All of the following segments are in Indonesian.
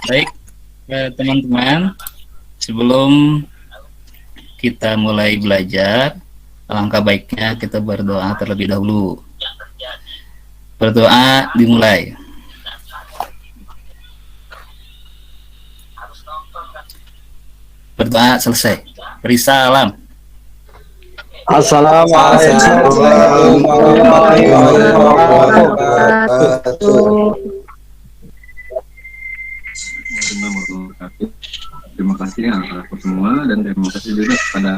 Baik, teman-teman, sebelum kita mulai belajar, alangkah baiknya kita berdoa terlebih dahulu. Berdoa dimulai. Berdoa selesai. Beri salam. Assalamualaikum warahmatullahi wabarakatuh. Terima kasih aku semua dan terima kasih juga kepada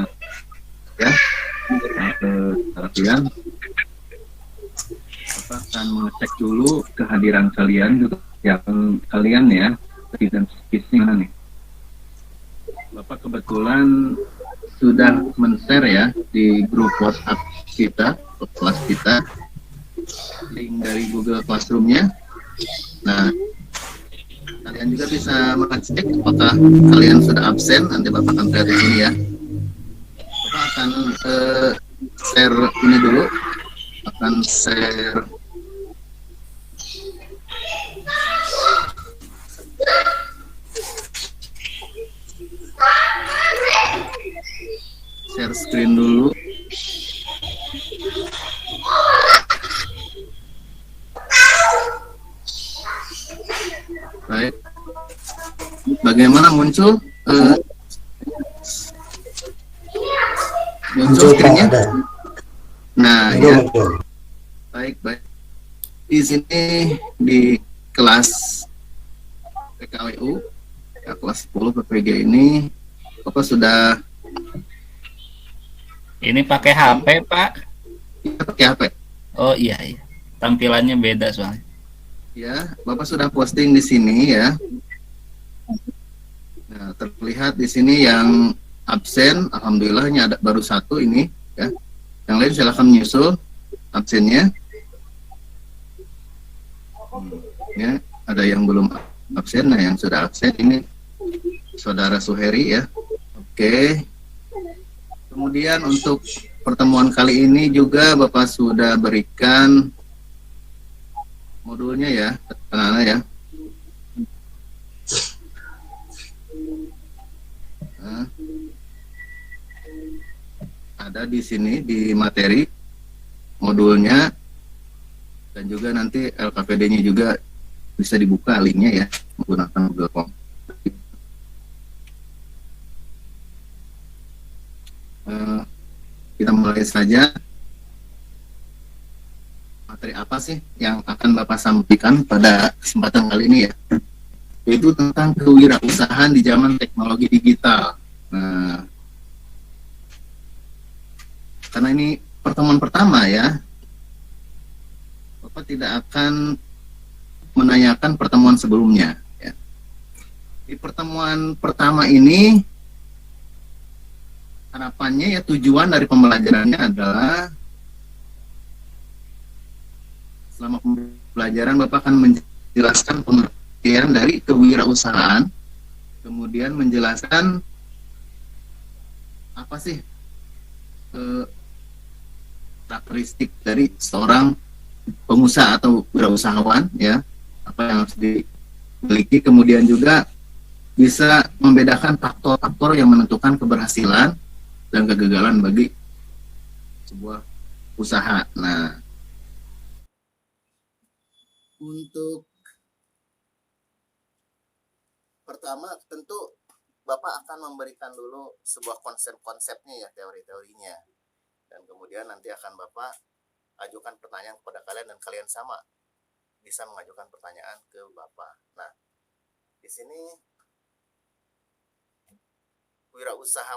ya kalian. Bapak akan mengecek dulu kehadiran kalian juga yang kalian ya dan skillsnya nih. Bapak kebetulan sudah men-share ya di grup WhatsApp kita, kelas kita, link dari Google Classroom-nya. Nah, kalian juga bisa mengecek apakah kalian sudah absen. Nanti Bapak akan share di sini ya. Bapak akan share ini dulu, akan share screen dulu. Baik. Bagaimana muncul screen-nya? Nah, ya. Baik. Di sini di kelas PKWU ya, kelas 10 PPG ini Bapak sudah ini pakai HP, Pak? Ya, pakai HP. Oh iya. Tampilannya beda soalnya. Ya, Bapak sudah posting di sini ya. Nah, terlihat di sini yang absen, alhamdulillahnya ada baru satu ini ya. Yang lain silakan menyusul absennya. Ya, ada yang belum absen, nah yang sudah absen ini Saudara Suheri ya. Oke. Kemudian untuk pertemuan kali ini juga Bapak sudah berikan modulnya ya, anak-anak ya. Nah, ada di sini di materi modulnya dan juga nanti LKPD-nya juga bisa dibuka linknya ya menggunakan Google Form. Kita mulai saja. Materi apa sih yang akan Bapak sampaikan pada kesempatan kali ini ya? Yaitu tentang kewirausahaan di zaman teknologi digital. Nah, karena ini pertemuan pertama ya, Bapak tidak akan menanyakan pertemuan sebelumnya. Ya. Di pertemuan pertama ini, harapannya ya tujuan dari pembelajarannya adalah selama pembelajaran Bapak akan menjelaskan pengertian dari kewirausahaan, kemudian menjelaskan apa sih karakteristik dari seorang pengusaha atau wirausahawan ya, apa yang harus dimiliki, kemudian juga bisa membedakan faktor-faktor yang menentukan keberhasilan dan kegagalan bagi sebuah usaha. Nah, untuk pertama tentu Bapak akan memberikan dulu sebuah konsep-konsepnya ya, teori-teorinya. Dan kemudian nanti akan Bapak ajukan pertanyaan kepada kalian dan kalian sama bisa mengajukan pertanyaan ke Bapak. Nah, di sini wirausaha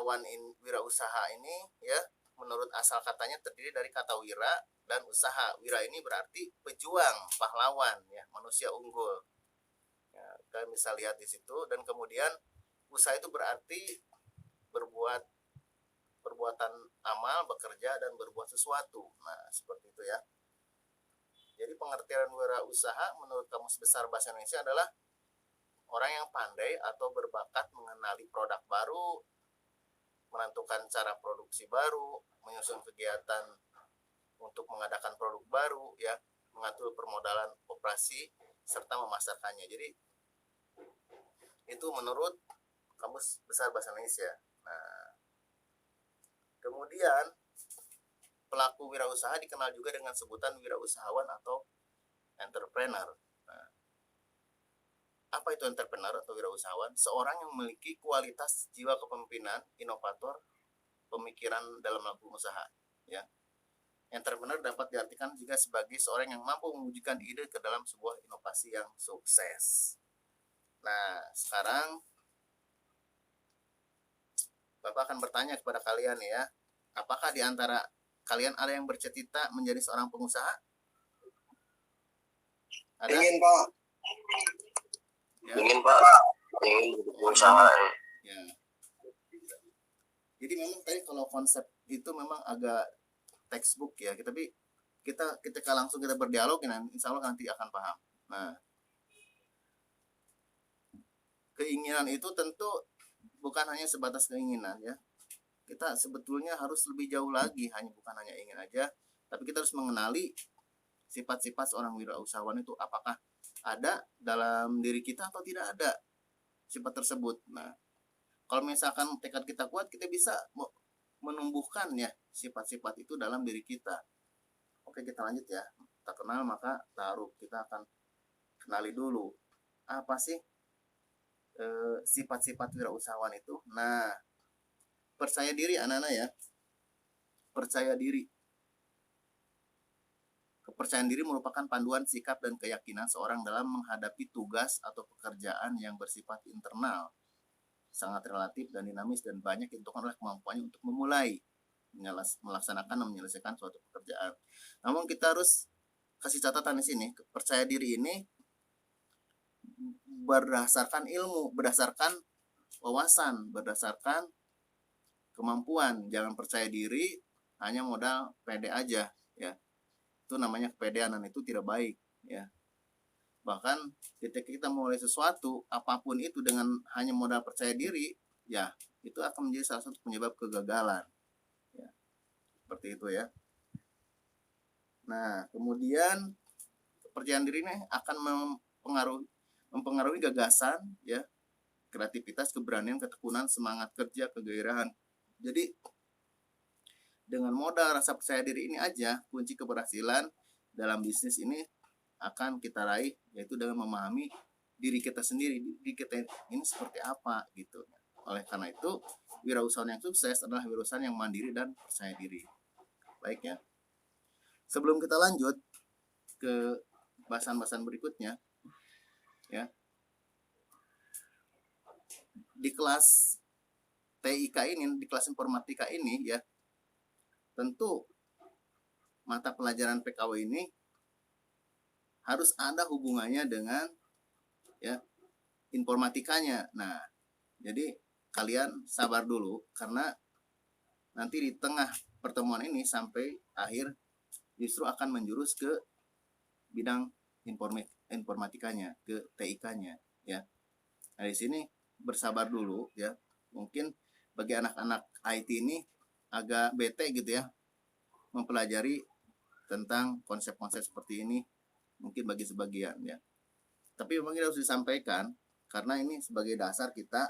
ini ya, menurut asal katanya terdiri dari kata wira dan usaha. Wira ini berarti pejuang, pahlawan ya, manusia unggul. Ya, kalian bisa lihat di situ. Dan kemudian usaha itu berarti perbuatan amal, bekerja dan berbuat sesuatu. Nah, seperti itu ya. Jadi pengertian wirausaha menurut Kamus Besar Bahasa Indonesia adalah orang yang pandai atau berbakat mengenali produk baru, menentukan cara produksi baru, menyusun kegiatan untuk mengadakan produk baru, ya, mengatur permodalan operasi serta memasarkannya. Jadi Itu menurut Kamus Besar Bahasa Indonesia. Nah, kemudian pelaku wirausaha dikenal juga dengan sebutan wirausahawan atau entrepreneur. Nah, apa itu entrepreneur atau wirausahawan? Seorang yang memiliki kualitas jiwa kepemimpinan, inovator, pemikiran dalam melakukan usaha. Ya, entrepreneur dapat diartikan juga sebagai seorang yang mampu mewujudkan ide ke dalam sebuah inovasi yang sukses. Nah, sekarang Bapak akan bertanya kepada kalian ya, apakah di antara kalian ada yang bercita-cita menjadi seorang pengusaha? Ada? Ingin Pak. Ya. Ingin Pak. Ingin berusaha. Ya. Jadi memang tadi kalau konsep itu memang agak textbook ya, tapi kita ketika langsung kita berdialog, insya Allah nanti akan paham. Nah, keinginan itu tentu bukan hanya sebatas keinginan ya. Kita sebetulnya harus lebih jauh lagi, bukan hanya ingin aja, tapi kita harus mengenali sifat-sifat seorang wirausahawan itu apakah ada dalam diri kita atau tidak ada sifat tersebut. Nah, kalau misalkan tekad kita kuat, kita bisa menumbuhkan ya sifat-sifat itu dalam diri kita. Oke, kita lanjut ya. Tak kenal maka taruh. Kita akan kenali dulu apa sih sifat-sifat wirausahawan itu. Nah, percaya diri anak-anak ya. Percaya diri. Kepercayaan diri merupakan panduan sikap dan keyakinan seorang dalam menghadapi tugas atau pekerjaan yang bersifat internal, sangat relatif dan dinamis, dan banyak ditentukan oleh kemampuannya untuk memulai, melaksanakan dan menyelesaikan suatu pekerjaan. Namun kita harus kasih catatan di sini, percaya diri ini berdasarkan ilmu, berdasarkan wawasan, berdasarkan kemampuan. Jangan percaya diri hanya modal pede aja ya. Itu namanya kepedean dan itu tidak baik ya. Bahkan ketika kita mulai sesuatu apapun itu dengan hanya modal percaya diri ya, itu akan menjadi salah satu penyebab kegagalan ya. Seperti itu ya. Nah, kemudian kepercayaan diri ini akan mempengaruhi gagasan ya, kreativitas, keberanian, ketekunan, semangat kerja, kegairahan. Jadi dengan modal rasa percaya diri ini aja, kunci keberhasilan dalam bisnis ini akan kita raih, yaitu dengan memahami diri kita sendiri, diri kita ini seperti apa gitu. Oleh karena itu, wirausahawan yang sukses adalah wirausahawan yang mandiri dan percaya diri. Baik ya. Sebelum kita lanjut ke bahasan-bahasan berikutnya ya. Di kelas TIK ini, di kelas informatika ini ya, tentu mata pelajaran PKW ini harus ada hubungannya dengan ya informatikanya. Nah, jadi kalian sabar dulu karena nanti di tengah pertemuan ini sampai akhir justru akan menjurus ke bidang informatikanya, ke TIK-nya ya. Nah, di sini bersabar dulu ya. Mungkin bagi anak-anak IT ini agak bete gitu ya mempelajari tentang konsep-konsep seperti ini, mungkin bagi sebagian ya. Tapi memang ini harus disampaikan karena ini sebagai dasar kita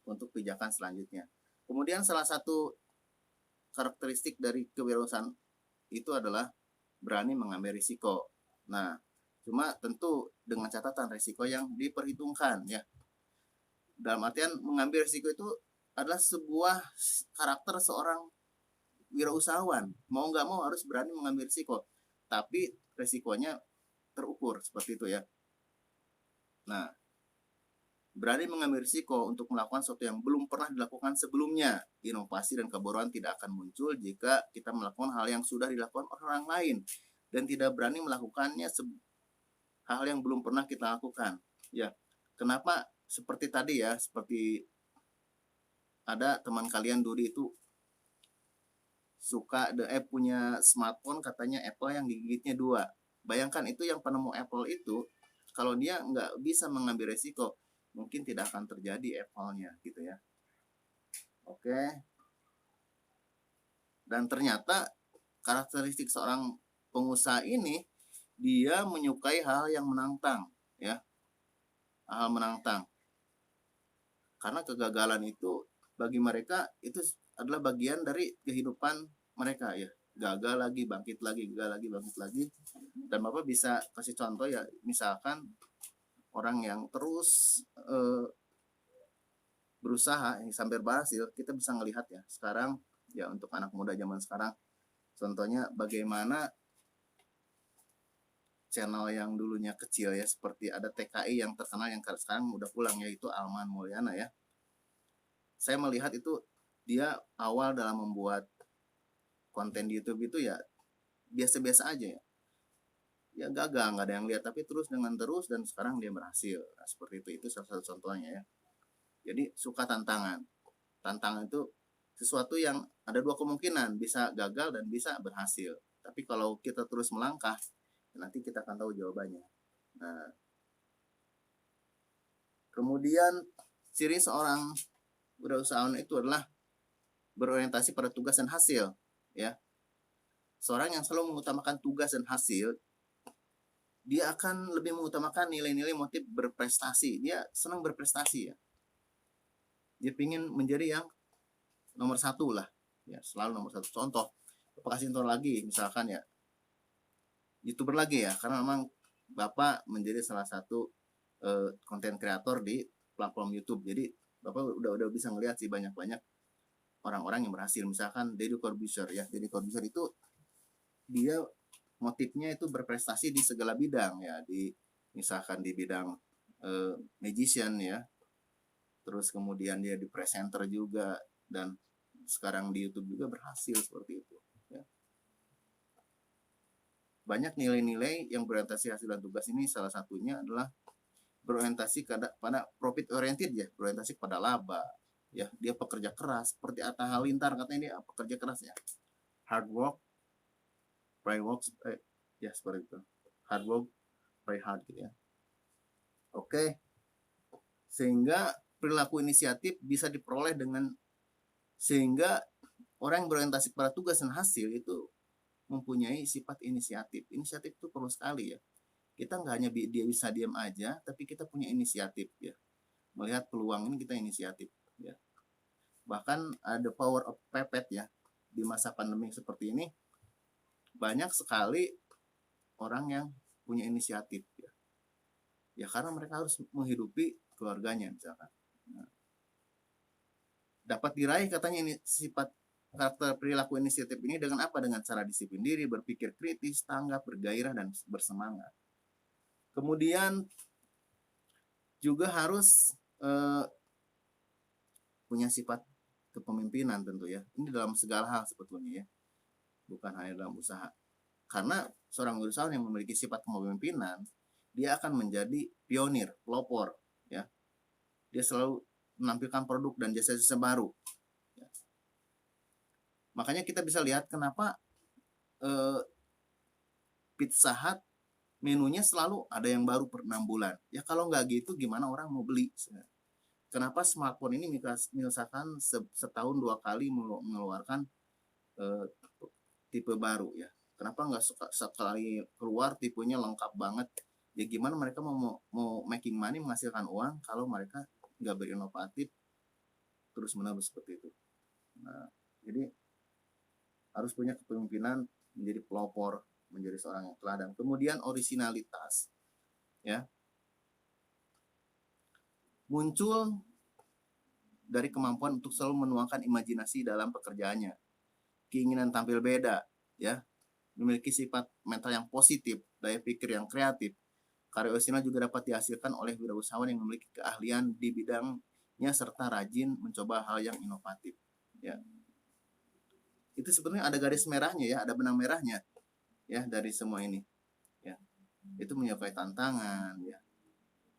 untuk pijakan selanjutnya. Kemudian salah satu karakteristik dari kewirausahaan itu adalah berani mengambil risiko. Nah, cuma tentu dengan catatan risiko yang diperhitungkan ya. Dalam artian mengambil risiko itu adalah sebuah karakter seorang wirausahawan. Mau nggak mau harus berani mengambil risiko. Tapi risikonya terukur seperti itu ya. Nah, berani mengambil risiko untuk melakukan sesuatu yang belum pernah dilakukan sebelumnya. Inovasi dan kebodohan tidak akan muncul jika kita melakukan hal yang sudah dilakukan orang lain dan tidak berani melakukannya hal yang belum pernah kita lakukan. Ya, kenapa seperti tadi ya, seperti ada teman kalian Dudi itu suka punya smartphone katanya Apple yang digigitnya 2. Bayangkan itu yang penemu Apple itu kalau dia nggak bisa mengambil resiko mungkin tidak akan terjadi Apple-nya gitu ya. Oke. Dan ternyata karakteristik seorang pengusaha ini dia menyukai hal yang menantang ya. Hal menantang. Karena kegagalan itu bagi mereka itu adalah bagian dari kehidupan mereka ya. Gagal lagi, bangkit lagi, gagal lagi, bangkit lagi. Dan Bapak bisa kasih contoh ya, misalkan orang yang terus berusaha yang sampai berhasil, kita bisa ngelihat ya sekarang ya untuk anak muda zaman sekarang, contohnya bagaimana channel yang dulunya kecil ya, seperti ada TKI yang terkenal yang sekarang udah pulang, yaitu Alman Mulyana ya. Saya melihat itu dia awal dalam membuat konten di YouTube itu ya biasa-biasa aja ya. Ya gagal, nggak ada yang lihat, tapi terus dan sekarang dia berhasil. Nah, seperti itu salah satu contohnya ya. Jadi suka tantangan. Tantangan itu sesuatu yang ada dua kemungkinan, bisa gagal dan bisa berhasil. Tapi kalau kita terus melangkah, nanti kita akan tahu jawabannya. Nah, kemudian ciri seorang wirausahawan itu adalah berorientasi pada tugas dan hasil, ya. Seorang yang selalu mengutamakan tugas dan hasil, dia akan lebih mengutamakan nilai-nilai motif berprestasi. Dia senang berprestasi ya. Dia ingin menjadi yang nomor satu lah, ya, selalu nomor satu. Contoh, kasih contoh lagi, misalkan ya, YouTuber lagi ya, karena memang Bapak menjadi salah satu konten kreator di platform YouTube. Jadi Bapak udah bisa ngelihat sih banyak orang-orang yang berhasil. Misalkan Deddy Corbuzier ya, Deddy Corbuzier itu dia motifnya itu berprestasi di segala bidang ya, misalkan di bidang magician ya, terus kemudian dia di presenter juga, dan sekarang di YouTube juga berhasil seperti itu ya. Banyak nilai-nilai yang berorientasi hasil dan tugas ini, salah satunya adalah berorientasi pada profit oriented ya, berorientasi pada laba ya. Dia pekerja keras, seperti Atta Halilintar katanya dia pekerja keras ya, hard work play work ya, seperti itu, hard work play hard gitu ya. Oke, sehingga perilaku inisiatif bisa diperoleh sehingga orang yang berorientasi pada tugas dan hasil itu mempunyai sifat inisiatif. Inisiatif itu perlu sekali ya. Kita nggak hanya dia bisa diam aja, tapi kita punya inisiatif ya. Melihat peluang ini kita inisiatif ya. Bahkan ada power of pepet ya. Di masa pandemi seperti ini banyak sekali orang yang punya inisiatif ya. Ya karena mereka harus menghidupi keluarganya misalkan. Nah, dapat diraih katanya ini sifat karakter perilaku inisiatif ini dengan apa? Dengan cara disiplin diri, berpikir kritis, tanggap, bergairah, dan bersemangat. Kemudian juga harus punya sifat kepemimpinan tentu ya. Ini dalam segala hal sebetulnya ya, bukan hanya dalam usaha. Karena seorang wirausahawan yang memiliki sifat kepemimpinan, dia akan menjadi pionir, pelopor ya. Dia selalu menampilkan produk dan jasa-jasa baru. Ya. Makanya kita bisa lihat kenapa Pizza Hut menunya selalu ada yang baru per 6 bulan. Ya kalau nggak gitu gimana orang mau beli? Kenapa smartphone ini misalkan setahun 2 kali mengeluarkan tipe baru ya? Kenapa nggak sekali keluar tipenya lengkap banget? Ya gimana mereka mau making money, menghasilkan uang kalau mereka nggak berinovatif terus menerus seperti itu. Nah, jadi harus punya kepemimpinan, menjadi pelopor, menjadi seorang yang teladan. Kemudian orisinalitas ya, muncul dari kemampuan untuk selalu menuangkan imajinasi dalam pekerjaannya, keinginan tampil beda ya, memiliki sifat mental yang positif, daya pikir yang kreatif. Karya orisinal juga dapat dihasilkan oleh wirausahawan yang memiliki keahlian di bidangnya serta rajin mencoba hal yang inovatif ya. Itu sebenarnya ada garis merahnya ya, ada benang merahnya ya dari semua ini ya. Itu menyukai tantangan ya,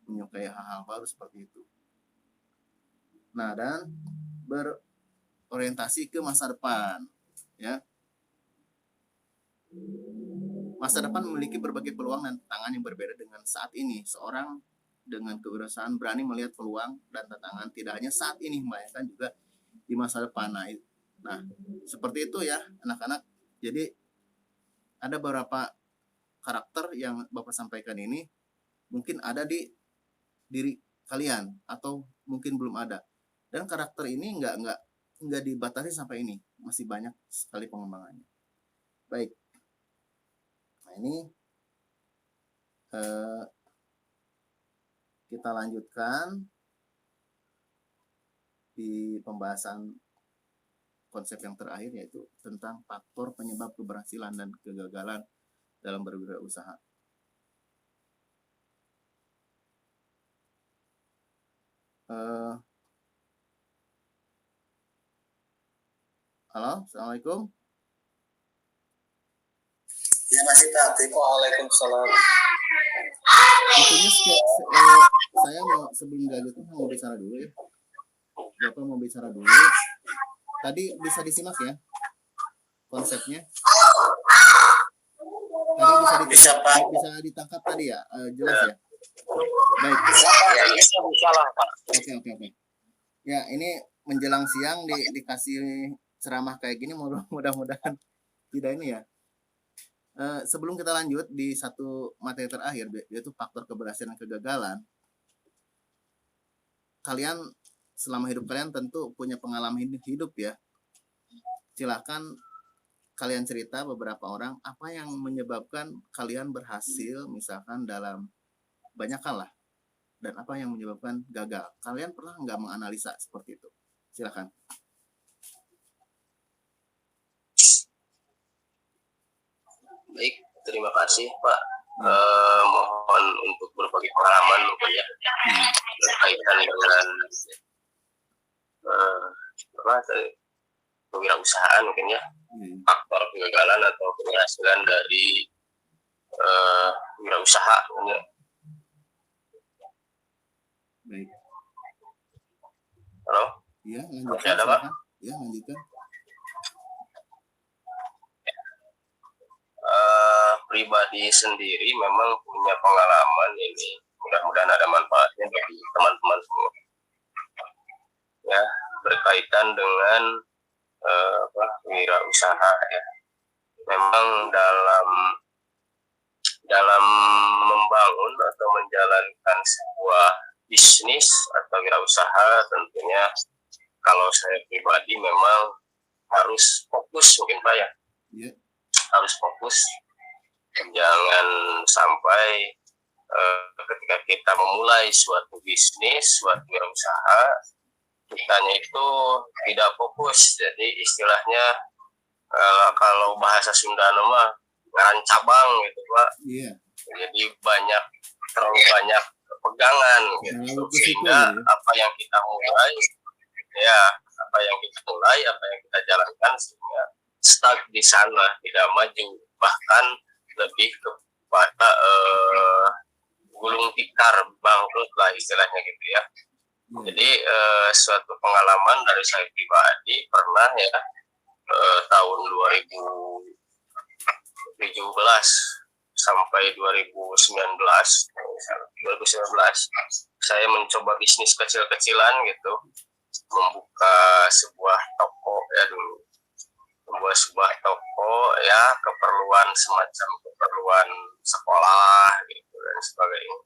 menyukai hal-hal baru seperti itu. Nah, dan berorientasi ke masa depan ya. Masa depan memiliki berbagai peluang dan tantangan yang berbeda dengan saat ini. Seorang dengan kewirausahaan berani melihat peluang dan tantangan tidak hanya saat ini, melainkan juga di masa depan. Nah, seperti itu ya anak-anak. Jadi ada beberapa karakter yang Bapak sampaikan ini mungkin ada di diri kalian atau mungkin belum ada. Dan karakter ini nggak dibatasi sampai ini, masih banyak sekali pengembangannya. Baik, nah ini kita lanjutkan di pembahasan konsep yang terakhir, yaitu tentang faktor penyebab keberhasilan dan kegagalan dalam berwirausaha. Halo, assalamualaikum. Ya masih tatik. Waalaikumsalam. Intinya saya mau sebelum lanjut mau bicara dulu ya. Bapak mau bicara dulu. Tadi bisa disimak ya konsepnya. Tadi bisa ditangkap tadi ya, jelas ya. Baik. Ya bisa lah Pak. Oke. Ya ini menjelang siang dikasih ceramah kayak gini, mudah-mudahan tidak ini ya. Sebelum kita lanjut di satu materi terakhir, yaitu faktor keberhasilan dan kegagalan, kalian selama hidup kalian tentu punya pengalaman hidup ya. Silakan kalian cerita beberapa orang apa yang menyebabkan kalian berhasil, misalkan dalam banyak hal lah, dan apa yang menyebabkan gagal. Kalian pernah nggak menganalisa seperti itu? Silakan. Baik, terima kasih Pak. Mohon untuk berbagi pengalaman mungkin ya berkaitan dengan kewirausahaan mungkin ya, faktor kegagalan atau keberhasilan dari wirausaha mungkin ya. Baik. Halo? Iya, lanjutkan. Ada Pak? Iya, lanjutkan. Pribadi sendiri memang punya pengalaman ini, mudah-mudahan ada manfaatnya bagi teman-teman semua ya, berkaitan dengan wirausaha ya. Memang dalam membangun atau menjalankan sebuah bisnis atau wirausaha, tentunya kalau saya pribadi memang harus fokus mungkin Pak ya. Yeah. Harus fokus, jangan sampai ketika kita memulai suatu bisnis, suatu wirausaha, kitanya itu tidak fokus. Jadi istilahnya kalau bahasa Sunda nama ngaran cabang gitu Pak. Yeah. Jadi terlalu banyak pegangan gitu, sehingga apa yang kita mulai, apa yang kita jalankan sehingga stuck di sana, tidak maju, bahkan lebih kepada gulung tikar, bangkrut lah istilahnya gitu ya. Jadi suatu pengalaman dari saya pribadi pernah ya, tahun 2017 sampai 2019 saya mencoba bisnis kecil-kecilan gitu, membuka sebuah toko ya dulu, keperluan sekolah gitu dan sebagainya.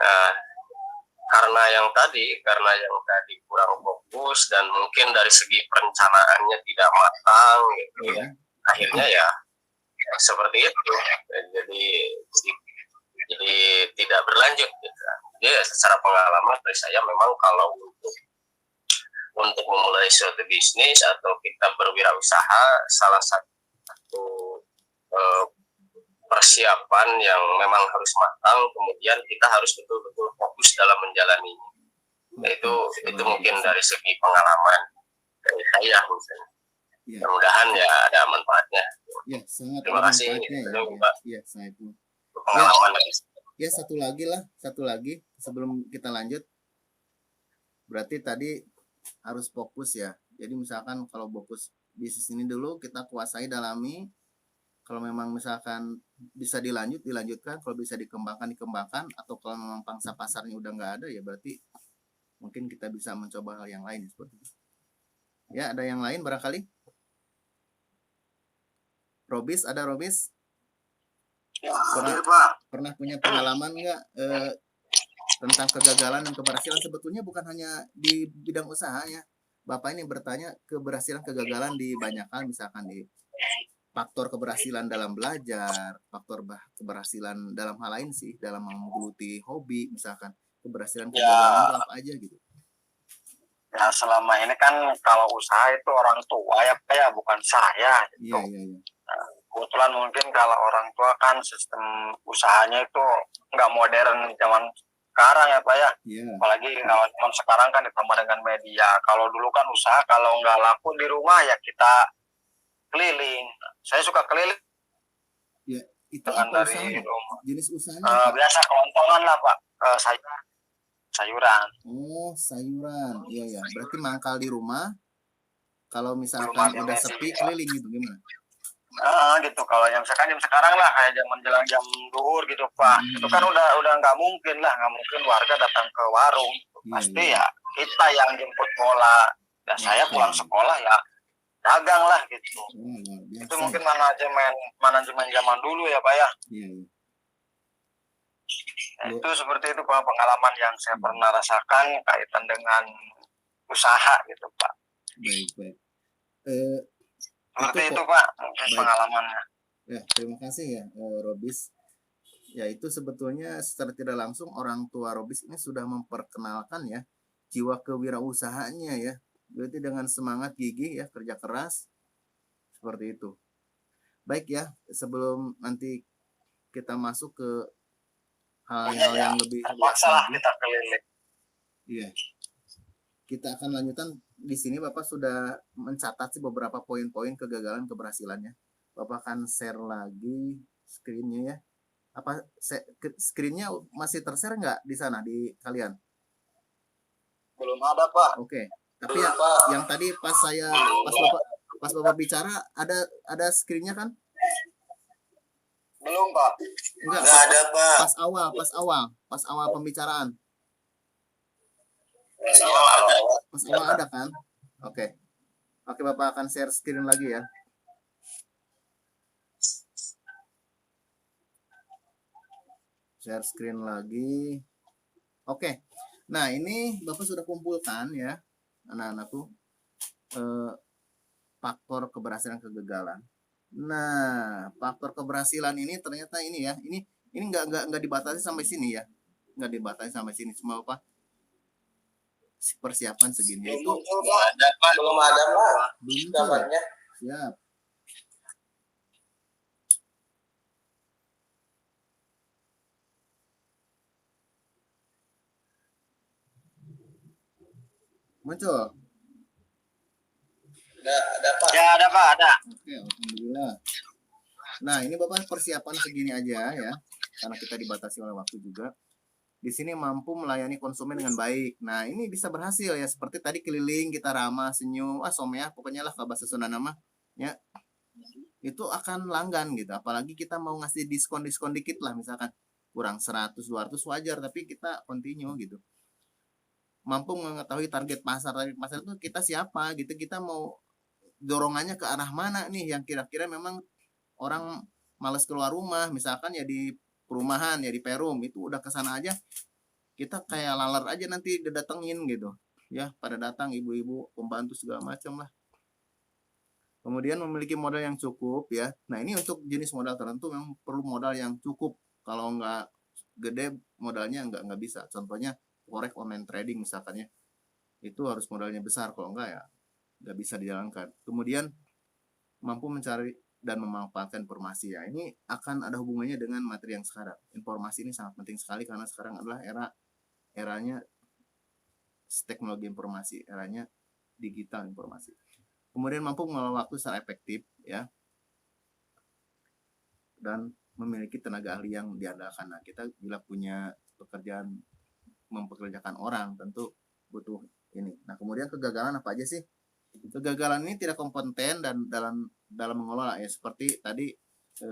Nah, karena yang tadi kurang fokus dan mungkin dari segi perencanaannya tidak matang gitu ya, akhirnya ya seperti itu, jadi tidak berlanjut gitu. Jadi secara pengalaman dari saya memang kalau untuk memulai suatu bisnis atau kita berwirausaha, salah satu persiapan yang memang harus matang, kemudian kita harus betul-betul fokus dalam menjalaninya. Nah, itu mungkin dari segi pengalaman dari saya misalnya. Ya. Mudah-mudahan ya ada manfaatnya. Ya, sangat terima kasih. Ya, saya itu. Pengalaman ya, satu lagi sebelum kita lanjut. Berarti tadi harus fokus ya. Jadi misalkan kalau fokus bisnis ini dulu kita kuasai, dalami. Kalau memang misalkan bisa dilanjutkan, kalau bisa dikembangkan, atau kalau memang pangsa pasarnya udah nggak ada ya berarti mungkin kita bisa mencoba hal yang lain seperti itu. Ya, ada yang lain barangkali? Robis, ada Robis? Ya, pernah punya pengalaman nggak tentang kegagalan dan keberhasilan sebetulnya bukan hanya di bidang usahanya. Bapak ini bertanya keberhasilan kegagalan di banyak hal, misalkan di faktor keberhasilan dalam belajar, faktor keberhasilan dalam hal lain sih, dalam menggeluti hobi, misalkan keberhasilan kegagalan itu apa aja gitu. Ya selama ini kan kalau usaha itu orang tua ya Pak ya, bukan saya gitu. Iya. Nah, kebetulan mungkin kalau orang tua kan sistem usahanya itu nggak modern zaman sekarang ya Pak ya. Iya. Apalagi kalau zaman sekarang kan ditambah dengan media. Kalau dulu kan usaha kalau nggak laku di rumah ya kita keliling. Saya suka keliling Ya, itu dengan apa dari usahanya? rumah. Jenis usahanya apa? Biasa kelontongan lah Pak, sayuran. Oh, sayuran. Iya. Berarti mangkal di rumah. Kalau misalkan Rumah udah di sepi media. keliling gitu gimana? Gitu. Kalau jam sekarang lah kayak jam menjelang jam duhur gitu Pak. Itu kan udah nggak mungkin warga datang ke warung. Pasti ya kita yang jemput bola. Dan saya pulang sekolah ya dagang lah gitu. Oh, luar biasa. Itu mungkin manajemen zaman dulu ya Pak ya. Iya. Itu seperti itu Pak, pengalaman yang saya pernah rasakan kaitan dengan usaha gitu Pak. Baik. Seperti Itu itu kok. Pak, Baik. pengalamannya. Ya, terima kasih ya Robis. Ya, itu sebetulnya secara tidak langsung orang tua Robis ini sudah memperkenalkan ya jiwa kewirausahaannya ya. Berarti dengan semangat gigih ya, kerja keras. Seperti itu. Baik ya, sebelum nanti kita masuk ke hal-hal yang lebih luas Masalah lagi. kita keliling. Iya. Kita akan lanjutkan di sini. Bapak sudah mencatat sih beberapa poin-poin kegagalan keberhasilannya. Bapak akan share lagi screen-nya ya. Apa screen-nya masih tershare nggak di sana di kalian? Belum ada Pak. Oke. Tapi yang tadi pas Bapak bicara ada screen-nya kan? Belum Pak. Enggak, ada Pak. pas awal pembicaraan. Pas awal ada kan? Oke, Bapak akan share screen lagi ya. Share screen lagi. Oke. Nah, ini Bapak sudah kumpulkan ya, anak-anakku, faktor keberhasilan kegagalan. Nah, faktor keberhasilan ini ternyata ini ya, ini nggak dibatasi sampai sini ya, nggak dibatasi sampai sini, cuma apa? Persiapan segini itu Belum ada Pak. belum Gambarnya. siap. Muncul. Ada Pak. Ya ada Pak, ada. Oke, alhamdulillah. Nah, ini Bapak persiapan segini aja ya, karena kita dibatasi oleh waktu juga. Di sini mampu melayani konsumen dengan baik. Nah, ini bisa berhasil ya, seperti tadi keliling, kita ramah, senyum, someah, pokoknya lah kalau bahasa Sunda nama, ya. Itu akan langgan gitu. Apalagi kita mau ngasih diskon-diskon dikit lah, misalkan kurang 100 200 wajar, tapi kita continue gitu. Mampu mengetahui target pasar itu kita siapa gitu, kita mau dorongannya ke arah mana nih yang kira-kira memang orang malas keluar rumah, misalkan ya di perumahan ya di Perum itu udah kesana aja kita kayak laler aja nanti didatengin gitu ya, pada datang ibu-ibu pembantu segala macam lah. Kemudian memiliki modal yang cukup ya. Nah, ini untuk jenis modal tertentu memang perlu modal yang cukup, kalau nggak gede modalnya nggak bisa. Contohnya forex online trading misalkan ya, itu harus modalnya besar, kalau enggak ya nggak bisa dijalankan. Kemudian mampu mencari dan memanfaatkan informasi ya, ini akan ada hubungannya dengan materi yang sekarang. Informasi ini sangat penting sekali karena sekarang adalah eranya teknologi informasi, eranya digital informasi. Kemudian mampu mengelola waktu secara efektif ya, dan memiliki tenaga ahli yang diandalkan. Nah, kita bila punya pekerjaan mempekerjakan orang tentu butuh ini. Nah, kemudian kegagalan apa aja sih? Kegagalan ini tidak kompeten dan dalam mengelola ya, seperti tadi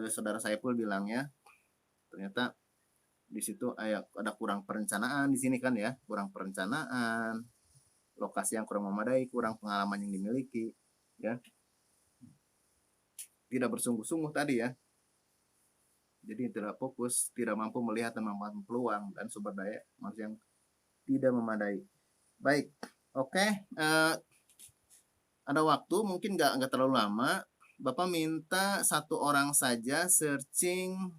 saudara Saiful bilang ya, ternyata di situ ada kurang perencanaan di sini kan ya, kurang perencanaan, lokasi yang kurang memadai, kurang pengalaman yang dimiliki ya, tidak bersungguh-sungguh tadi ya. Jadi tidak fokus, tidak mampu melihat dan memanfaatkan peluang dan sumber daya manusia yang tidak memadai. Baik, oke. Ada waktu mungkin nggak terlalu lama. Bapak minta 1 orang saja searching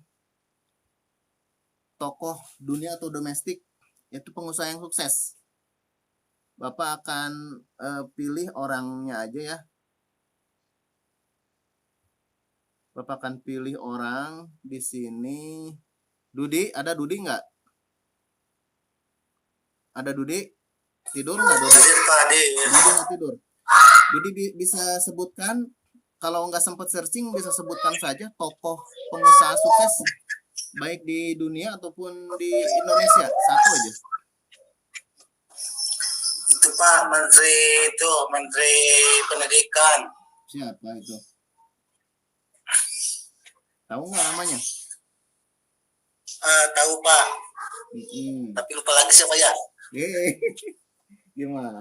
tokoh dunia atau domestik, yaitu pengusaha yang sukses. Bapak akan pilih orangnya aja ya. Bapak akan pilih orang di sini. Dudi, ada Dudi nggak? Ada Dudi? Tidur nggak Dudi? Dudi nggak tidur. Dudi bisa sebutkan, kalau nggak sempat searching bisa sebutkan saja tokoh pengusaha sukses baik di dunia ataupun di Indonesia, satu aja. Itu Pak Menteri Pendidikan. Siapa itu? Tahu nggak namanya? Tahu Pak. Tapi lupa lagi siapa ya. Gimana?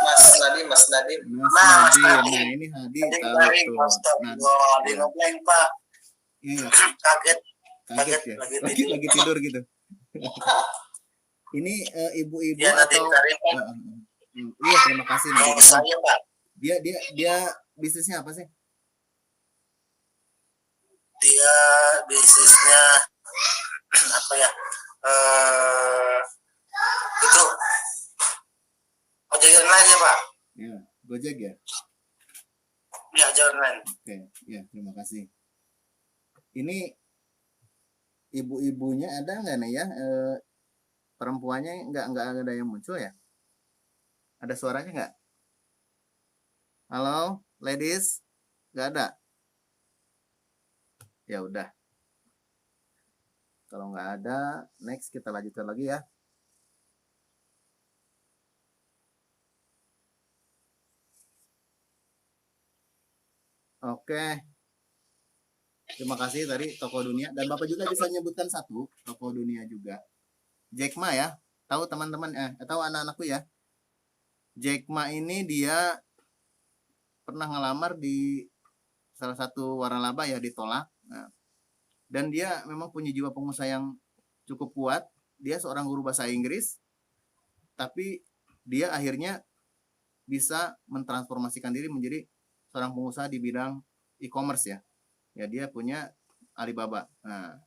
Mas Nadim. Mas Nadim. Nah ini Hadi tahu tuh. Di ngeblank Pak. Iya. Kaget Ya. lagi Lagi tidur gitu. Ini ibu-ibu ya, atau iya, terima kasih Nadim. Saya Pak. Dia bisnisnya apa sih? Dia bisnisnya apa ya? Itu ojek online ya Pak. Ya, Gojek ya. Ya, ojek online. Oke, ya terima kasih. Ini ibu-ibunya ada nggak nih ya? Perempuannya nggak ada yang muncul ya? Ada suaranya nggak? Halo, ladies, nggak ada. Ya udah. Kalau nggak ada, next kita lanjutkan lagi ya. Oke. Terima kasih tadi tokoh dunia, dan Bapak juga bisa menyebutkan satu tokoh dunia juga. Jack Ma ya. Tahu teman-teman tahu anak-anakku ya. Jack Ma ini dia pernah ngelamar di salah satu waralaba ya, ditolak. Nah, dan dia memang punya jiwa pengusaha yang cukup kuat. Dia seorang guru bahasa Inggris, tapi dia akhirnya bisa mentransformasikan diri menjadi seorang pengusaha di bidang e-commerce ya. Ya, dia punya Alibaba. Nah,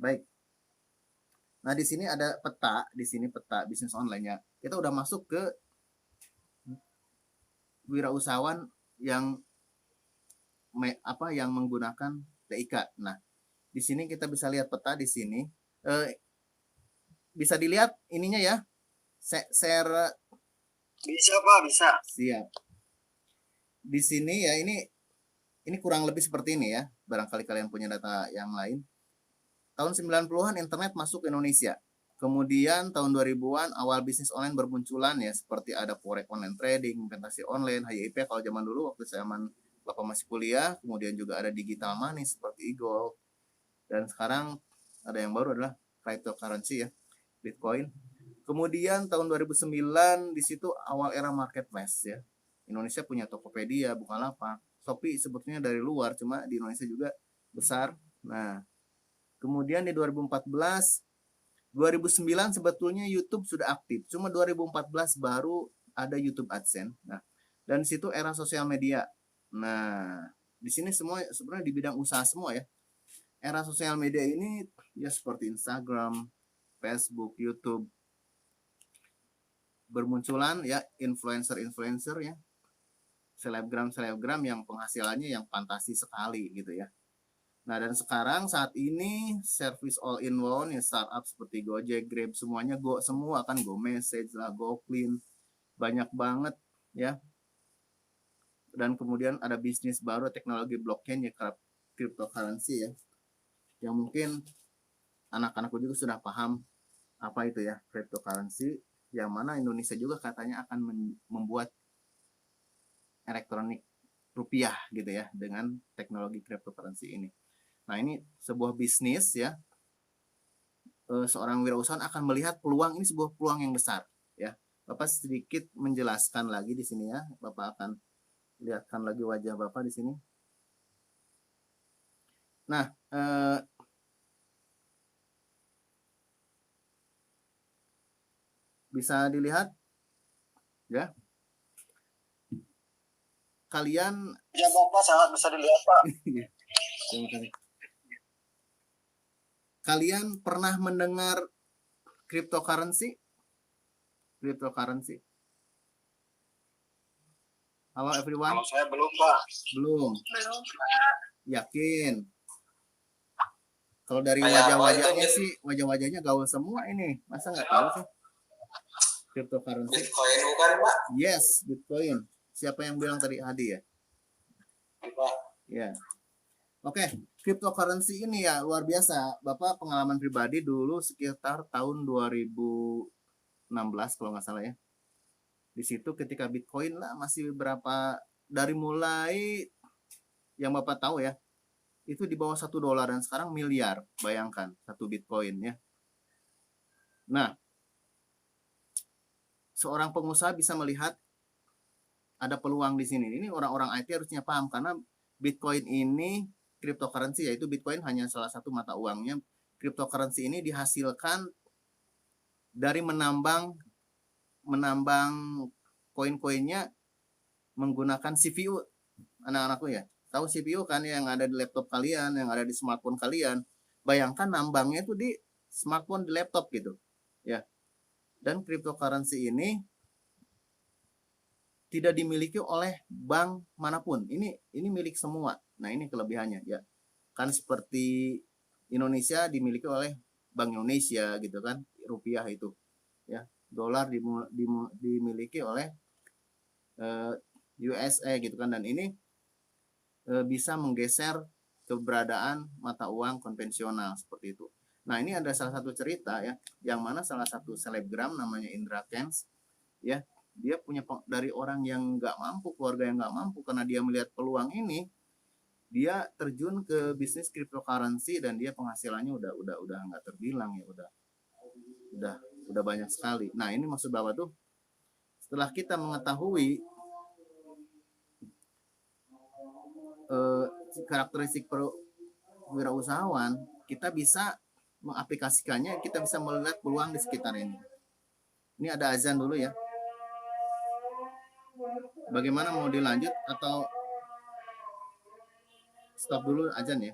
baik. Nah, di sini ada peta, peta bisnis online-nya. Kita udah masuk ke wirausahawan yang yang menggunakan TIK. Nah, di sini kita bisa lihat peta di sini. Bisa dilihat ininya ya. Share. Bisa Pak, bisa. Siap. Di sini ya, ini kurang lebih seperti ini ya. Barangkali kalian punya data yang lain. Tahun 90-an internet masuk ke Indonesia. Kemudian tahun 2000-an awal bisnis online bermunculan ya, seperti ada forex online trading, investasi online, HIP kalau zaman dulu waktu zaman Bapak masih kuliah. Kemudian juga ada digital money seperti e-gold. Dan sekarang ada yang baru adalah cryptocurrency ya, Bitcoin. Kemudian tahun 2009 di situ awal era marketplace ya. Indonesia punya Tokopedia, Bukalapak, Shopee sebetulnya dari luar, cuma di Indonesia juga besar. Nah, kemudian di 2014, 2009 sebetulnya YouTube sudah aktif, cuma 2014 baru ada YouTube AdSense. Nah, dan di situ era sosial media. Nah, di sini semua sebenarnya di bidang usaha semua ya. Era sosial media ini ya seperti Instagram, Facebook, YouTube. Bermunculan ya influencer ya. Selebgram yang penghasilannya yang fantasi sekali gitu ya. Nah, dan sekarang saat ini service all in one ya, startup seperti Gojek, Grab semuanya semua kan, Go Message lah, Go Clean, banyak banget ya. Dan kemudian ada bisnis baru teknologi blockchain ya, cryptocurrency ya. Yang mungkin anak-anakku juga sudah paham apa itu ya cryptocurrency, yang mana Indonesia juga katanya akan membuat elektronik rupiah gitu ya dengan teknologi cryptocurrency ini. Nah, ini sebuah bisnis ya. Seorang wirausahawan akan melihat peluang ini sebuah peluang yang besar ya. Bapak sedikit menjelaskan lagi di sini ya. Bapak akan lihatkan lagi wajah Bapak di sini. Nah, bisa dilihat ya. Kalian Ya Bapak, sangat bisa dilihat Pak. Terima kasih. Kalian pernah mendengar cryptocurrency? Cryptocurrency. Halo everyone. Kalau saya belum Pak. Belum. Yakin. Kalau dari Kayak apa wajah-wajahnya itu, sih, wajah-wajahnya gaul semua ini. Masa nggak tahu sih? Cryptocurrency. Bitcoin bukan Pak? Yes, Bitcoin. Siapa yang bilang tadi? Hadi ya? Pak. Ya. Oke, cryptocurrency ini ya luar biasa. Bapak pengalaman pribadi dulu sekitar tahun 2016 kalau nggak salah ya. Di situ ketika Bitcoin lah masih berapa, dari mulai yang Bapak tahu ya, itu di bawah $1 dan sekarang miliar. Bayangkan satu Bitcoin ya. Nah, seorang pengusaha bisa melihat ada peluang di sini. Ini orang-orang IT harusnya paham karena Bitcoin ini cryptocurrency, yaitu Bitcoin hanya salah satu mata uangnya. Cryptocurrency ini dihasilkan dari menambang koin-koinnya menggunakan CPU. Anak-anakku ya, tahu CPU kan yang ada di laptop kalian, yang ada di smartphone kalian. Bayangkan nambangnya itu di smartphone, di laptop gitu ya. Dan cryptocurrency ini tidak dimiliki oleh bank manapun. Ini milik semua. Nah, ini kelebihannya ya. Kan seperti Indonesia dimiliki oleh Bank Indonesia gitu kan, rupiah itu ya. Dolar dimiliki oleh USA gitu kan, dan ini bisa menggeser keberadaan mata uang konvensional seperti itu. Nah, ini ada salah satu cerita ya, yang mana salah satu selebgram namanya Indra Kents ya, dia punya dari orang yang nggak mampu, keluarga yang nggak mampu, karena dia melihat peluang ini, dia terjun ke bisnis cryptocurrency dan dia penghasilannya udah nggak terbilang ya, udah banyak sekali. Nah, ini maksud Bapak tuh, setelah kita mengetahui karakteristik wirausahawan, kita bisa mengaplikasikannya, kita bisa melihat peluang di sekitar ini. Ini ada azan dulu ya. Bagaimana, mau dilanjut atau stop dulu azan ya?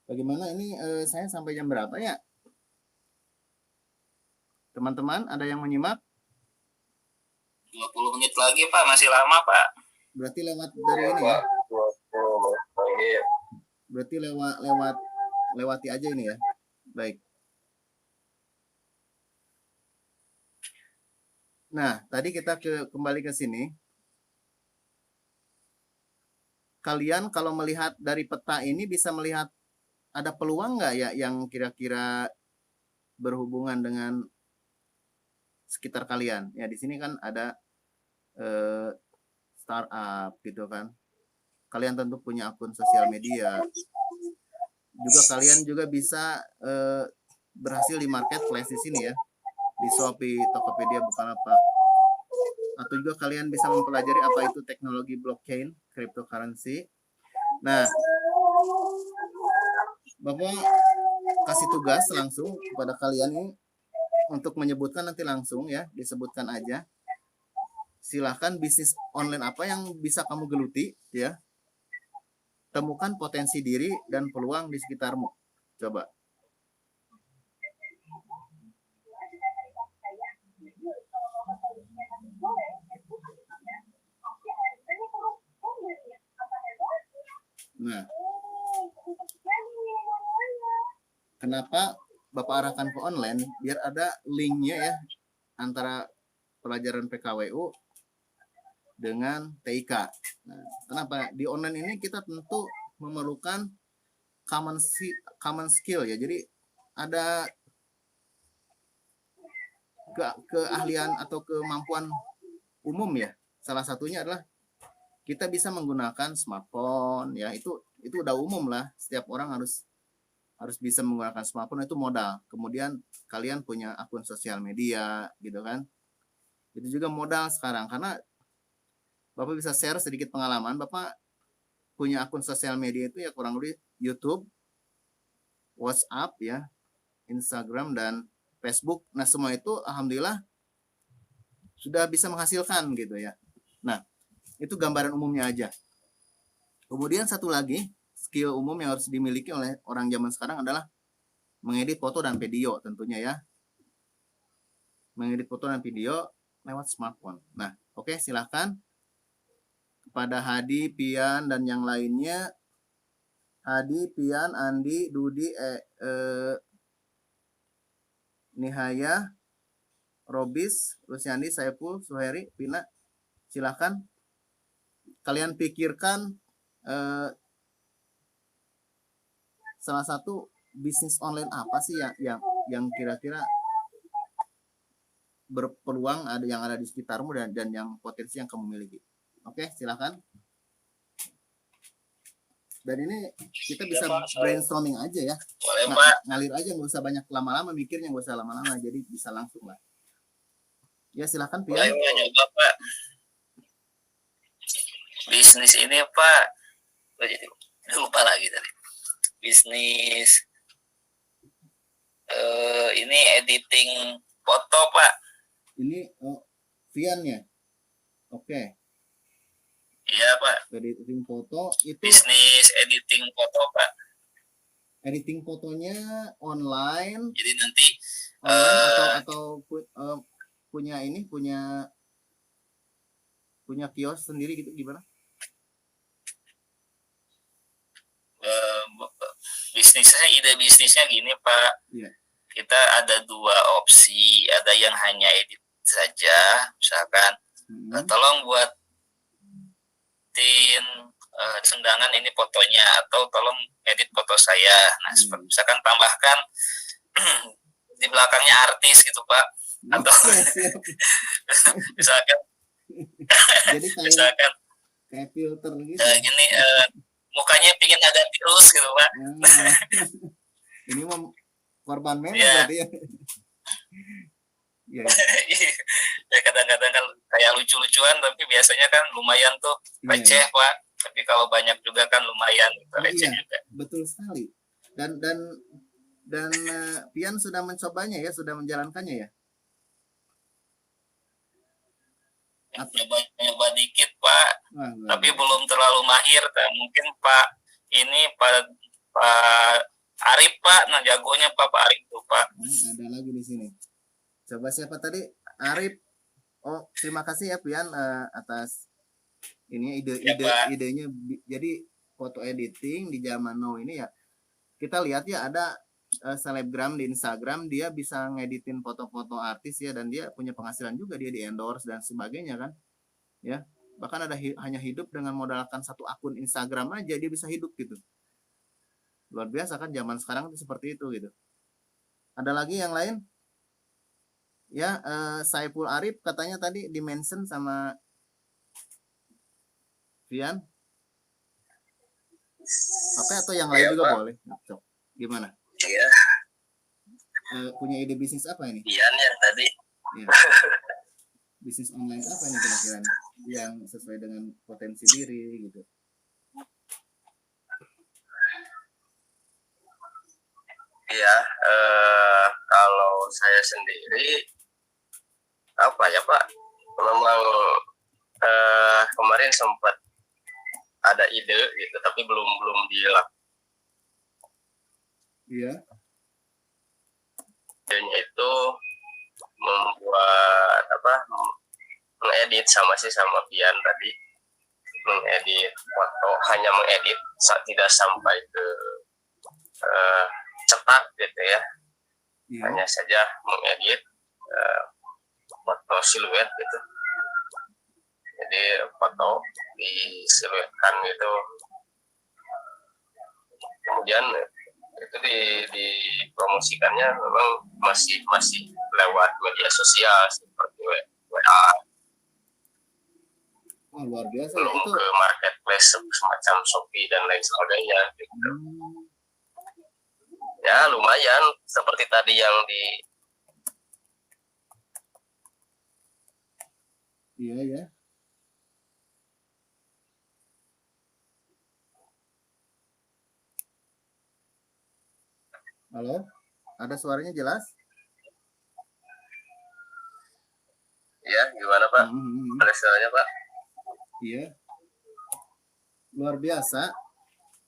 Bagaimana ini, saya sampai jam berapa ya? Teman-teman, ada yang menyimak? 20 menit lagi Pak, masih lama Pak. Berarti lewat dari ini ya? Berarti lewati aja ini ya. Baik. Nah, tadi kita kembali ke sini. Kalian kalau melihat dari peta ini bisa melihat ada peluang nggak ya yang kira-kira berhubungan dengan sekitar kalian? Ya, di sini kan ada startup gitu kan. Kalian tentu punya akun sosial media. juga kalian juga bisa berhasil di marketplace di sini ya, di Shopee, Tokopedia, Bukalapak. Atau juga kalian bisa mempelajari apa itu teknologi blockchain, cryptocurrency. Nah, Bapak kasih tugas langsung kepada kalian ini untuk menyebutkan nanti langsung ya, disebutkan aja. Silahkan bisnis online apa yang bisa kamu geluti ya. Temukan potensi diri dan peluang di sekitarmu. Coba. Nah, kenapa Bapak arahkan ke online? Biar ada linknya ya antara pelajaran PKWU dengan TIK. Nah, kenapa? Di online ini kita tentu memerlukan common skill ya. Jadi ada keahlian atau kemampuan umum ya. Salah satunya adalah kita bisa menggunakan smartphone ya. Itu udah umum lah. Setiap orang harus bisa menggunakan smartphone, itu modal. Kemudian kalian punya akun sosial media gitu kan. Itu juga modal sekarang, karena Bapak bisa share sedikit pengalaman. Bapak punya akun sosial media itu ya kurang lebih YouTube, WhatsApp ya, Instagram dan Facebook. Nah, semua itu alhamdulillah sudah bisa menghasilkan gitu ya. Nah, itu gambaran umumnya aja. Kemudian satu lagi skill umum yang harus dimiliki oleh orang zaman sekarang adalah mengedit foto dan video tentunya ya. Mengedit foto dan video lewat smartphone. Nah, oke, silahkan kepada Hadi, Pian dan yang lainnya. Hadi, Pian, Andi, Dudi, Nihaya, Robis, Luciandi, Saiful, Suheri, Pina, silahkan kalian pikirkan salah satu bisnis online apa sih yang kira-kira berpeluang yang ada di sekitarmu dan yang potensi yang kamu miliki. Oke, silakan. Dan ini kita bisa brainstorming aja ya. Boleh, Pak. Ngalir aja, nggak usah banyak lama-lama mikirnya, nggak usah lama-lama, jadi bisa langsung lah. Ya silakan Pian. Boleh nyoba, Pak. Bisnis ini, Pak. Jadi lupa lagi tadi. Bisnis ini editing foto, Pak. Ini Pian ya. Oke. Iya, Pak. Editing foto itu. Bisnis editing foto, Pak. Editing fotonya online. Jadi nanti atau punya kios sendiri gitu, gimana? Ide bisnisnya gini, Pak. Iya. Kita ada dua opsi. Ada yang hanya edit saja, misalkan. Tolong buat sendangan ini fotonya, atau tolong edit foto saya. Nah, misalkan tambahkan di belakangnya artis gitu, Pak. Atau misalkan jadi misalkan kayak filter gitu. Gini mukanya pingin ada virus gitu, Pak. Ini mau korban memang berarti ya. Ya. Ya kadang-kadang kan kayak lucu-lucuan, tapi biasanya kan lumayan tuh receh, Pak. Tapi kalau banyak juga kan lumayan gitu, receh juga. Betul sekali. Dan Pian sudah mencobanya ya, sudah menjalankannya ya. Nyoba dikit, Pak. Tapi belum terlalu mahir. Mungkin Pak Arif, Pak. Nah, jagonya Pak Arif tuh, Pak. Ada lagi di sini. Coba siapa tadi? Arif. Oh, terima kasih ya Pian atas ini idenya. Jadi foto editing di zaman now ini ya, kita lihat ya ada selebgram di Instagram, dia bisa ngeditin foto-foto artis ya, dan dia punya penghasilan juga, dia di endorse dan sebagainya kan ya. Bahkan ada hanya hidup dengan modalkan satu akun Instagram aja dia bisa hidup gitu. Luar biasa kan zaman sekarang itu seperti itu gitu. Ada lagi yang lain ya? Saiful Arif katanya tadi di-mention sama Pian. Oke, atau yang lain juga boleh. Gimana? Iya, Punya ide bisnis apa ini? Ian yang tadi. Iya. Bisnis online apa ini kira-kira nih? Yang sesuai dengan potensi diri gitu. Iya, kalau saya sendiri apa ya Pak? Memang kemarin sempat ada ide gitu, tapi belum dilakukan. Iya. Idenya itu membuat apa? Mengedit sama Pian tadi, mengedit foto, hanya mengedit, tidak sampai ke cetak gitu ya. Iya. Hanya saja mengedit foto siluet gitu. Jadi foto disiluetkan gitu. Kemudian itu dipromosikannya memang masih lewat media sosial seperti WA. Wah, luar biasa ya. Belum Itu. ke marketplace semacam Shopee dan lain sebagainya gitu. Ya lumayan seperti tadi yang di Iya ya. Halo, ada suaranya jelas? ya gimana Pak? Ada suaranya Pak? Iya. Luar biasa.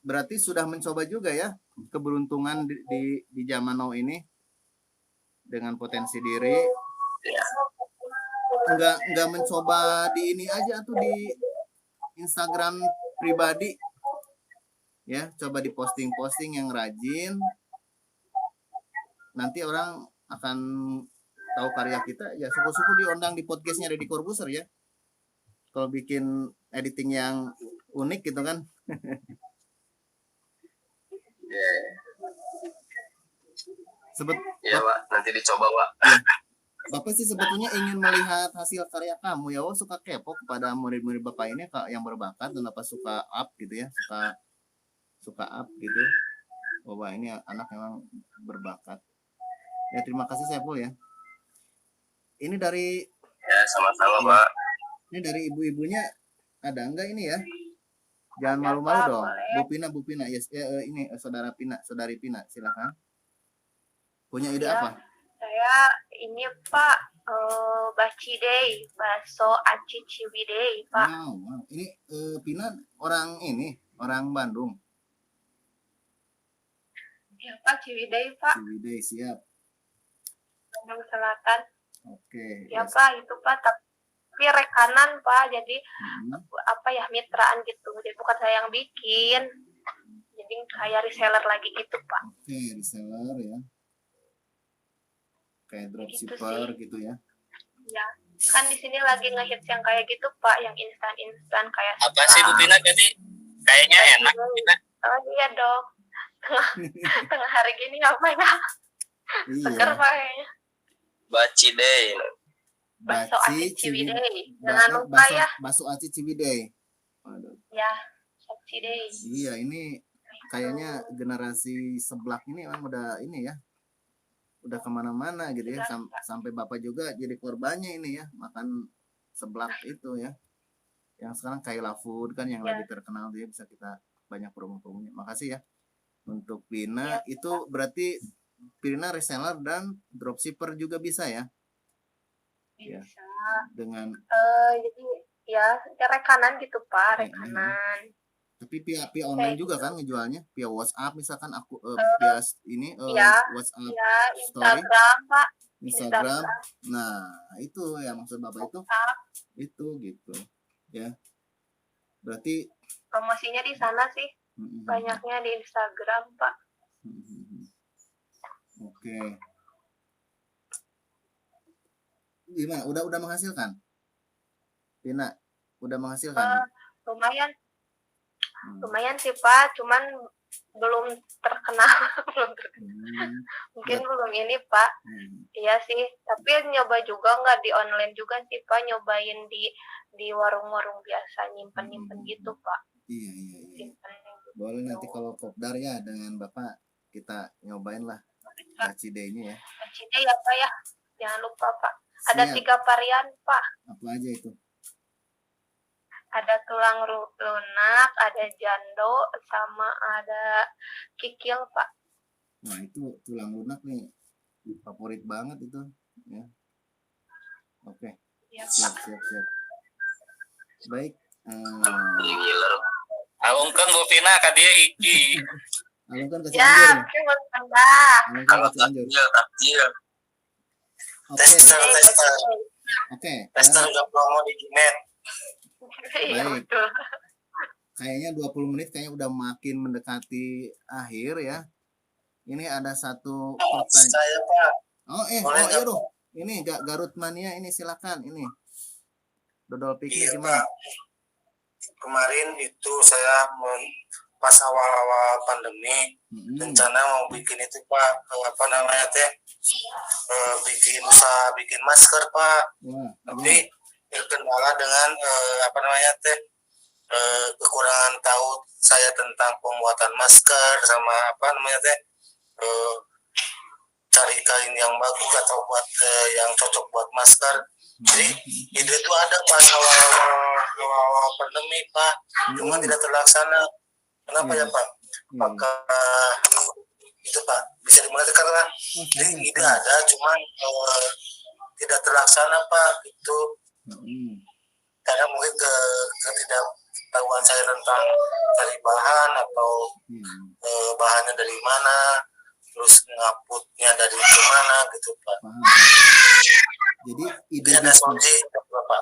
Berarti sudah mencoba juga ya keberuntungan di zaman now ini dengan potensi diri. Ya. Enggak mencoba di ini aja tuh di Instagram pribadi. Ya, coba di posting-posting yang rajin. Nanti orang akan tahu karya kita. Ya, suku-suku diundang di podcastnya Deddy Corbuzier ya. Kalau bikin editing yang unik gitu kan. Iya Pak, nanti dicoba Pak. Bapak sih sebetulnya ingin melihat hasil karya kamu ya. Suka kepo kepada murid-murid Bapak ini yang berbakat dan apa suka up gitu ya, suka up gitu. Wah, ini anak memang berbakat. Ya, terima kasih Saiful ya. Ini dari Ya sama-sama Pak. Ini dari ibu-ibunya ada enggak ini ya? Jangan malu-malu dong. Bu Pina, yes, ini saudari Pina, silakan. Punya ide Ya, apa? saya ini Pak, Baci Day, bakso aci Ciwidey Pak. Wow. Ini Pina orang Bandung. Ya Pak, Ciwidey Pak, Ciwidey, siap. Bandung Selatan. Oke. Ya Pak, itu Pak, tapi rekanan Pak, jadi apa ya, mitraan gitu. Jadi bukan saya yang bikin, jadi kayak reseller lagi gitu Pak. Oke, reseller ya. Kayak dropshipper gitu ya. Ya, kan di sini lagi ngehits yang kayak gitu Pak, yang instan kayak Apa sih Bu Pina tadi? Kayaknya enak Pina. Oh iya dong. Tengah hari gini ngapain ya? Seger Iya. Pak kayaknya. Baci deh. Bakso aci Ciwidey. Jangan lupa ya. Bakso aci Ciwidey. Waduh. Ya, Ciwidey. Iya, ini kayaknya generasi seblak ini emang udah ini ya. Udah kemana-mana gitu ya. Sampai Bapak juga jadi korbannya ini ya. Makan seblak itu ya. Yang sekarang Kaila Food kan yang lagi terkenal dia, bisa kita banyak promo-promonya. Makasih ya. Untuk Pina itu berarti Pina reseller dan dropshipper juga bisa ya? Bisa. Dengan Jadi ya rekanan gitu Pak, rekanan. tapi via online juga kan ngejualnya? Via WhatsApp misalkan aku via ini WhatsApp Ya, story, Instagram Pak. Instagram. Nah, itu ya maksud Bapak itu. WhatsApp. Itu gitu. Ya. Berarti Promosinya di sana sih. Banyaknya di Instagram Pak. Oke. Gimana? Udah menghasilkan? Pina, udah menghasilkan? Lumayan sih Pak, cuman belum terkenal. Mungkin belum ini Pak. Iya sih, tapi nyoba juga nggak di online juga sih Pak, nyobain di warung-warung biasa, nyimpen gitu Pak. Iya. Boleh nanti kalau kopdar ya dengan Bapak kita nyobain lah Dacidenya ya. Cide ya Pak ya. Jangan lupa Pak. Ada Siap. 3 varian Pak. Apa aja itu? Ada tulang lunak, ada jando, sama ada kikil Pak. Nah itu tulang lunak nih favorit banget itu ya. Oke, Ya, siap Pak. siap siap. Baik. Ngiler. Alungkeun Bu Vina ka dieu iki. Alungkan ke Ya, Cianjur. terima kasih. Alungkan Kalau ke Cianjur. takjil. Oke, Tester oke. udah promo di Gmail. Iya Baik. betul. Kayaknya 20 menit kayaknya udah makin mendekati akhir ya. Ini ada satu pertanyaan. Saya Pak. Boleh Iya nggak? dong. Ini Garut Mania ini silakan ini. Dodol piknik Iya gimana? Pak. Kemarin itu saya pas awal-awal pandemi rencana mau bikin itu Pak, apa namanya teh, bikin usaha bikin masker Pak. Wah, Tapi terkendala dengan apa namanya teh, kekurangan tahu saya tentang pembuatan masker sama apa namanya teh, cari kain yang bagus atau buat yang cocok buat masker. Jadi ide itu ada pas awal pandemi Pak, cuma tidak terlaksana. Kenapa ya Pak? Apakah itu Pak bisa dimulai karena jadi ide ada, cuma tidak terlaksana Pak. Itu karena mungkin ketidaktahuan saya tentang cari bahan atau bahannya dari mana, terus ngaputnya dari mana gitu Pak. paham. Jadi Ada solusi Pak.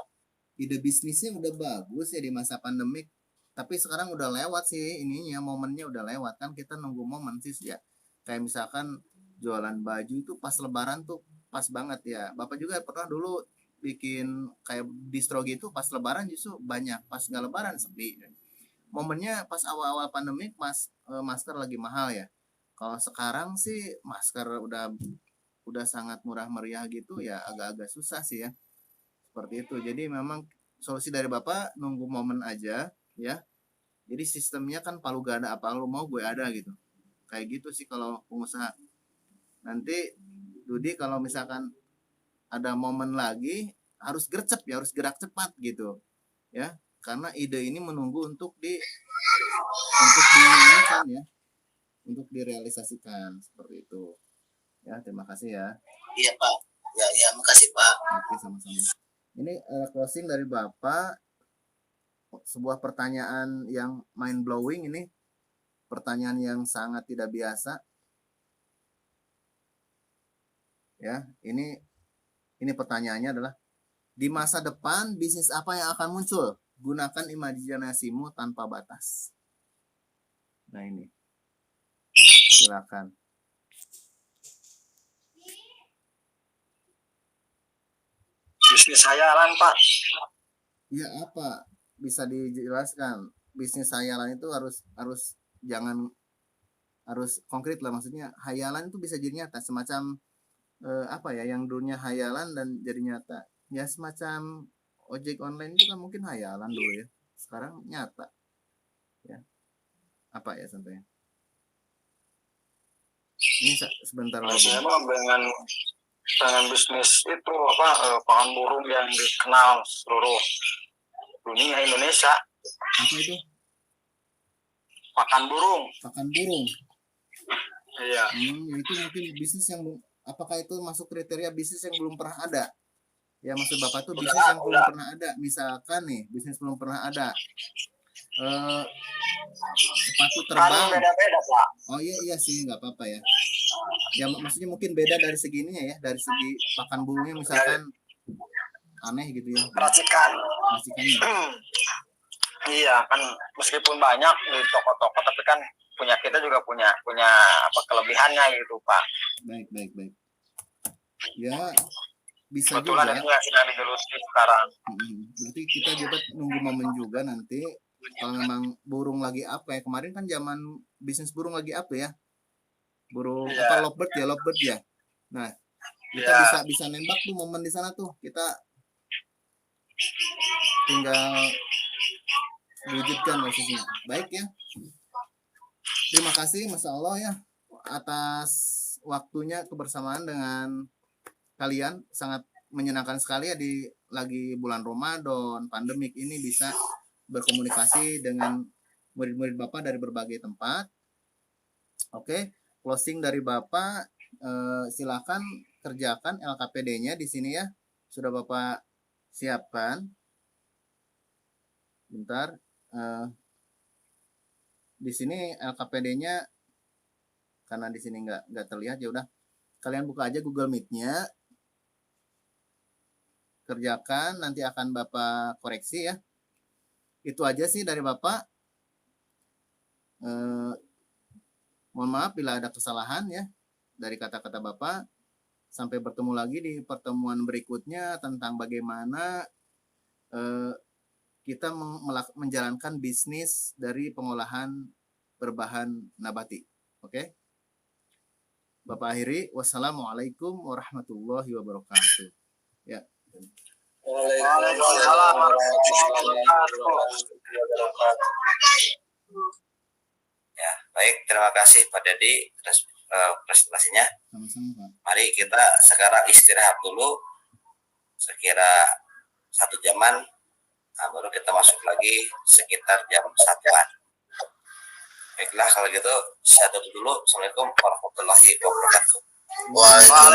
ide bisnisnya udah bagus ya di masa pandemik. Tapi sekarang udah lewat sih ininya, momennya udah lewat kan, kita nunggu momen sih ya. Kayak misalkan jualan baju itu pas lebaran tuh pas banget ya. Bapak juga pernah dulu bikin kayak distro gitu pas lebaran justru banyak, pas nggak lebaran sepi. Momennya pas awal-awal pandemik masker lagi mahal ya. Kalau sekarang sih masker udah sangat murah meriah gitu ya, agak-agak susah sih ya. Seperti itu. Jadi memang solusi dari Bapak nunggu momen aja ya. Jadi sistemnya kan palu gada, apa lu mau gue ada gitu. Kayak gitu sih kalau pengusaha. Nanti Dudi kalau misalkan ada momen lagi harus gercep ya, harus gerak cepat gitu. Ya, karena ide ini menunggu untuk diinikan ya. Untuk direalisasikan seperti itu. Ya, terima kasih ya. Iya Pak. Ya, makasih Pak. Oke, sama-sama. Ini closing dari Bapak. Sebuah pertanyaan yang mind blowing ini. Pertanyaan yang sangat tidak biasa. Ya, ini pertanyaannya adalah di masa depan bisnis apa yang akan muncul? Gunakan imajinasimu tanpa batas. Nah, ini. Silakan. Bisnis hayalan Pak. Ya apa? Bisa dijelaskan. Bisnis hayalan itu harus jangan harus konkret lah, maksudnya hayalan itu bisa jadi nyata, semacam apa ya, yang dulunya hayalan dan jadi nyata. Ya semacam ojek online itu kan mungkin hayalan dulu ya. Sekarang nyata. Ya. Apa ya contohnya? Ini sebentar lagi. Saya mah dengan bisnis itu apa pakan burung yang dikenal seluruh dunia Indonesia. Apa itu? Pakan burung. Pakan burung. Iya. Itu mungkin bisnis yang, apakah itu masuk kriteria bisnis yang belum pernah ada? Ya maksud Bapak tuh bisnis yang belum pernah ada. Misalkan nih, bisnis belum pernah ada. Sepatu terbang. Kan beda-beda Pak. Oh iya sih, nggak apa-apa ya. Ya maksudnya mungkin beda dari segininya ya, dari segi pakan burungnya misalkan aneh gitu ya. Racikan. Racikannya. Iya kan, meskipun banyak di toko-toko tapi kan punya kita juga punya apa kelebihannya gitu Pak. Baik. Ya bisa Kebetulan juga. itu yang sedang digeluti sekarang. Berarti kita juga nunggu momen juga nanti. Kalau memang burung lagi apa ya, kemarin kan zaman bisnis burung lagi apa ya, burung apa lovebird ya. Nah kita bisa nembak tuh momen di sana tuh, kita tinggal wujudkan posisinya. Baik ya, terima kasih, masya Allah ya, atas waktunya kebersamaan dengan kalian. Sangat menyenangkan sekali ya di lagi bulan Ramadan, pandemik ini bisa berkomunikasi dengan murid-murid Bapak dari berbagai tempat. Oke, closing dari Bapak, silakan kerjakan LKPD-nya di sini ya. Sudah Bapak siapkan. Bentar. Di sini LKPD-nya karena di sini nggak terlihat, ya udah kalian buka aja Google Meet-nya, kerjakan, nanti akan Bapak koreksi ya. Itu aja sih dari Bapak. Mohon maaf bila ada kesalahan ya dari kata-kata Bapak. Sampai bertemu lagi di pertemuan berikutnya tentang bagaimana kita menjalankan bisnis dari pengolahan berbahan nabati. Oke? Bapak akhiri, wassalamualaikum warahmatullahi wabarakatuh. Ya. Waalaikumsalam warahmatullahi wabarakatuh. Ya, baik, terima kasih Pak Dedi atas presentasinya. Sama-sama, Pak. Mari kita sekarang istirahat dulu sekira 1 jaman, nah, baru kita masuk lagi sekitar jam 1-an. Baiklah kalau gitu, saya tutup dulu. Assalamualaikum warahmatullahi wabarakatuh. Waalaikumsalam.